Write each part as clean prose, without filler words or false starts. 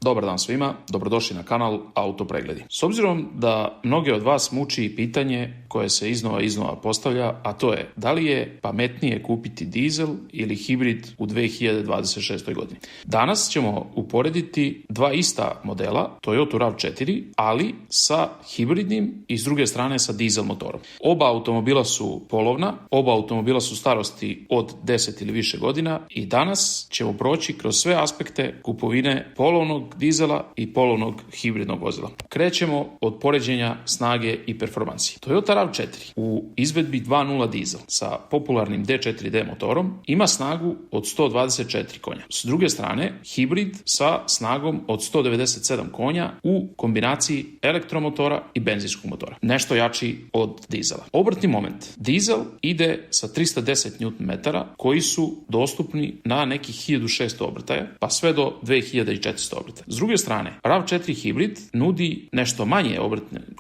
Dobar dan svima, dobrodošli na kanal Autopregledi. S obzirom da mnoge od vas muči pitanje koje se iznova postavlja, a to je da li je pametnije kupiti dizel ili hibrid u 2026. godini. Danas ćemo uporediti dva ista modela, Toyota RAV4, ali sa hibridnim i s druge strane sa dizel motorom. Oba automobila su polovna, oba automobila su starosti od 10 ili više godina i danas ćemo proći kroz sve aspekte kupovine polovnog dizela i polovnog hibridnog vozila. Krećemo od poređenja snage i performansi. Toyota RAV4 u izvedbi 2.0 dizel sa popularnim D4D motorom ima snagu od 124 konja. S druge strane, hibrid sa snagom od 197 konja u kombinaciji elektromotora i benzinskog motora. Nešto jači od dizela. Obrtni moment. Dizel ide sa 310 Nm koji su dostupni na nekih 1600 obrtaja, pa sve do 2400 obrtaja. S druge strane, RAV4 hibrid nudi nešto manje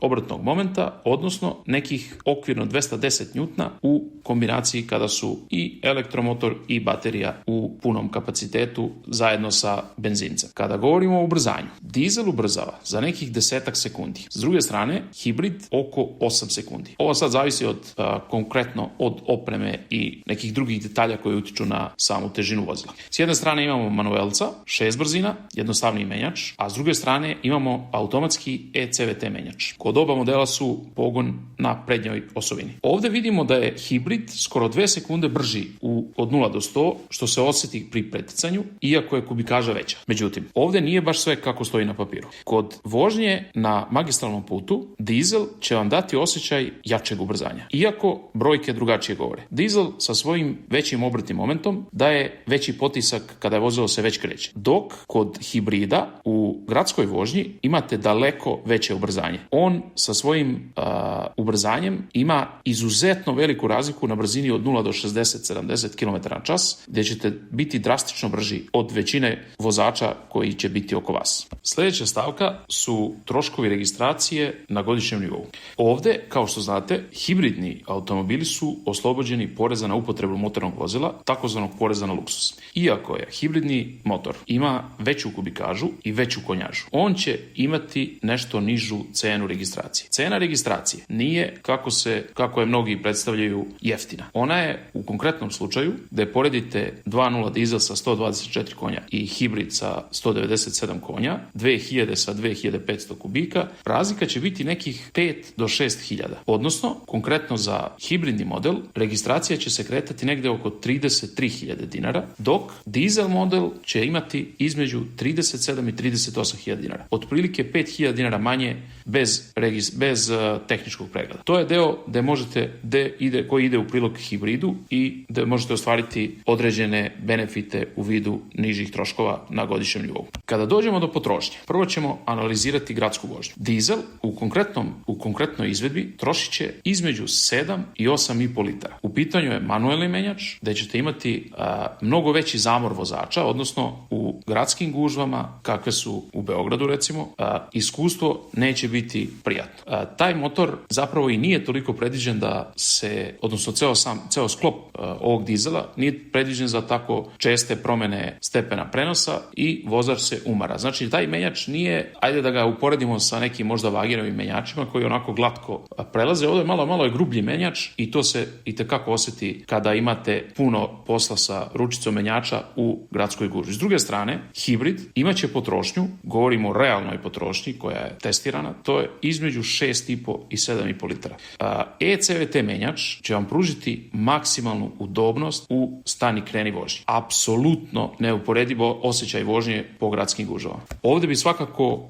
obrtnog momenta, odnosno nekih okvirno 210 N u kombinaciji kada su i elektromotor i baterija u punom kapacitetu zajedno sa benzincem. Kada govorimo o ubrzanju, dizel ubrzava za nekih 10 sekundi. S druge strane, hibrid oko 8 sekundi. Ovo sad zavisi konkretno od opreme i nekih drugih detalja koji utiču na samu težinu vozila. S jedne strane imamo manuelca, 6 brzina, jednostavni menjač, a s druge strane imamo automatski e-CVT menjač. Kod oba modela su pogon na prednjoj osovini. Ovdje vidimo da je hibrid skoro 2 sekunde brži od 0 do 100, što se osjeti pri preticanju, iako je kubikaža veća. Međutim, ovdje nije baš sve kako stoji na papiru. Kod vožnje na magistralnom putu, dizel će vam dati osjećaj jačeg ubrzanja, iako brojke drugačije govore. Dizel sa svojim većim obrtnim momentom daje veći potisak kada vozilo se već kreće, dok kod hibrida u gradskoj vožnji imate daleko veće ubrzanje. On sa svojim ubrzanjem ima izuzetno veliku razliku na brzini od 0 do 60-70 km/h, gdje ćete biti drastično brži od većine vozača koji će biti oko vas. Sljedeća stavka su troškovi registracije na godišnjem nivou. Ovdje, kao što znate, hibridni automobili su oslobođeni poreza na upotrebu motornog vozila, takozvanog poreza na luksuz. Iako je hibridni motor ima veću kubikažu i veću konjažu, on će imati nešto nižu cenu registracije. Cena registracije nije, kako je mnogi predstavljaju, jeftina. Ona je u konkretnom slučaju, da je poredite 2.0 dizel sa 124 konja i hibrid sa 197 konja, 2000 sa 2500 kubika, razlika će biti nekih 5 do 6.000. Odnosno, konkretno za hibridni model, registracija će se kretati negdje oko 33.000 dinara, dok dizel model će imati između 37 i 38.000 dinara. Otprilike 5.000 dinara manje bez tehničkog pregleda. To je deo koji ide u prilog hibridu i da možete ostvariti određene benefite u vidu nižih troškova na godišnjem nivou. Kada dođemo do potrošnje, prvo ćemo analizirati gradsku vožnju. Dizel u konkretnoj izvedbi trošit će između 7 i 8,5 litara. U pitanju je manuelni menjač, gdje ćete imati mnogo veći zamor vozača, odnosno u gradskim gužvama, kakve su u Beogradu recimo, iskustvo neće biti prijatno. Taj motor zapravo i nije toliko predviđen da se, odnosno ceo sklop ovog dizela nije predviđen za tako česte promjene stepena prenosa i vozač se umara. Znači, taj menjač nije, ajde da ga uporedimo sa nekim možda Wagenovim menjačima koji onako glatko prelaze. Ovdje je malo je grublji menjač i to se itekako osjeti kada imate puno posla sa ručicom menjača u gradskoj gužvi. S druge strane, hibrid imaće potrošnju, govorimo o realnoj potrošnji koja je testirana, to je između 6,5 i 7,5 litara. e-CVT menjač će vam pružiti maksimalnu udobnost u stani kreni vožnji. Apsolutno neuporedivo osjećaj vožnje po gradskim gužvama. Ovdje bi svakako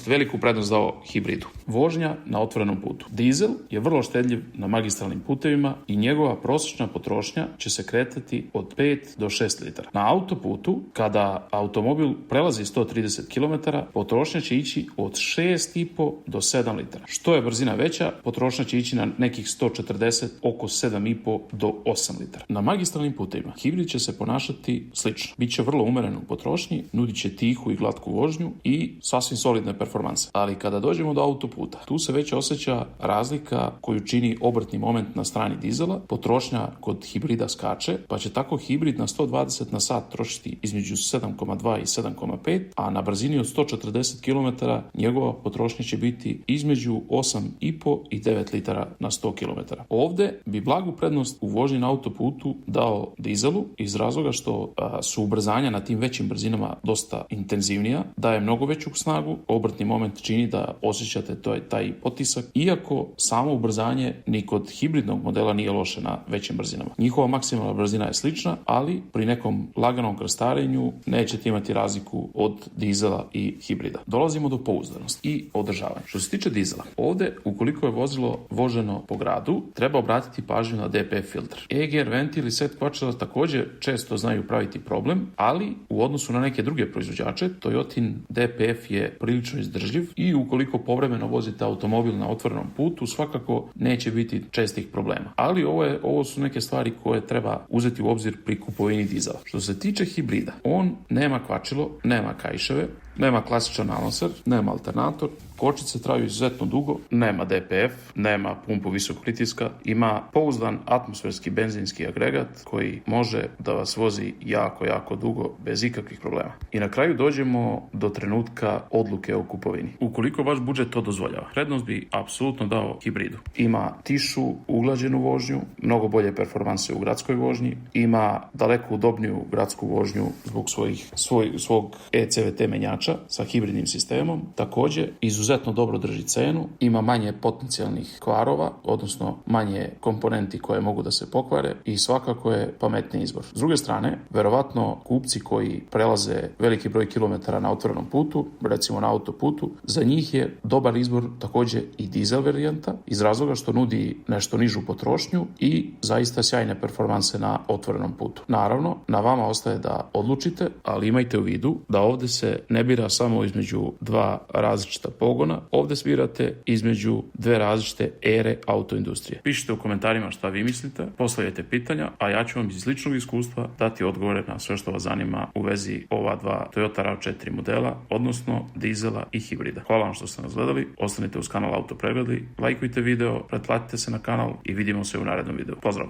veliku prednost dao hibridu. Vožnja na otvorenom putu. Dizel je vrlo štedljiv na magistralnim putevima i njegova prosječna potrošnja će se kretati od 5 do 6 litara. Na autoputu, kada automobil prelazi 130 km, potrošnja će ići od 6,5 do 7 litara. Što je brzina veća, potrošnja će ići na nekih 140, oko 7,5 do 8 litara. Na magistralnim putevima hibrid će se ponašati slično. Biće vrlo umeren u potrošnji, nudit će tihu i glatku vožnju i sasvim solidne performanse. Ali kada dođemo do autoputa, tu se već osjeća razlika koju čini obrtni moment na strani dizela. Potrošnja kod hibrida skače, pa će tako hibrid na 120 na sat trošiti između 7,2 i 7,5, a na brzini od 140 km njegova potrošnja će biti između 8,5 i 9 litara na 100 km. Ovdje bi blagu prednost u vožnji na autoputu dao dizelu iz razloga što su ubrzanja na tim većim brzinama dosta intenzivnija, daje mnogo veću snagu, obrtni moment čini da osjećate taj potisak, iako samo ubrzanje ni kod hibridnog modela nije loše na većim brzinama. Njihova maksimalna brzina je slična, ali pri nekom laganom krstarenju nećete imati razliku od dizela i hibrida. Dolazimo do pouzdanosti i održavanja. Što se tiče dizela, ovdje ukoliko je vozilo voženo po gradu, treba obratiti pažnju na DPF filter. EGR ventil i set kvačila također često znaju praviti problem, ali u odnosu na neke druge proizvođače, Toyotin DPF je prilično izdržljiv i ukoliko povremeno vozite automobil na otvorenom putu, svakako neće biti čestih problema. Ali ovo su neke stvari koje treba uzeti u obzir pri kupovini dizela. Što se tiče hibrida, on nema kvačilo, nema kaiševe, nema klasičan nanoser, nema alternator, kočnice traju izuzetno dugo, nema DPF, nema pumpu visokog pritiska, ima pouzdan atmosferski benzinski agregat koji može da vas vozi jako dugo bez ikakvih problema. I na kraju dođemo do trenutka odluke o kupovini. Ukoliko vaš budžet to dozvoljava, prednost bi apsolutno dao hibridu. Ima tišu, uglađenu vožnju, mnogo bolje performanse u gradskoj vožnji, ima daleko udobniju gradsku vožnju zbog svog ECVT menjača sa hibridnim sistemom, također izuzetno dobro drži cenu, ima manje potencijalnih kvarova, odnosno manje komponenti koje mogu da se pokvare i svakako je pametni izbor. S druge strane, verovatno kupci koji prelaze veliki broj kilometara na otvorenom putu, recimo na autoputu, za njih je dobar izbor također i dizel varijanta iz razloga što nudi nešto nižu potrošnju i zaista sjajne performanse na otvorenom putu. Naravno, na vama ostaje da odlučite, ali imajte u vidu da ovdje se ne bira samo između dva različita pogona, ovdje birate između dve različite ere autoindustrije. Pišite u komentarima šta vi mislite, postavljajte pitanja, a ja ću vam iz ličnog iskustva dati odgovore na sve što vas zanima u vezi ova dva Toyota RAV4 modela, odnosno dizela i hibrida. Hvala vam što ste nas gledali, ostanite uz kanal Autopregledi, lajkujte video, pretplatite se na kanal i vidimo se u narednom videu. Pozdrav!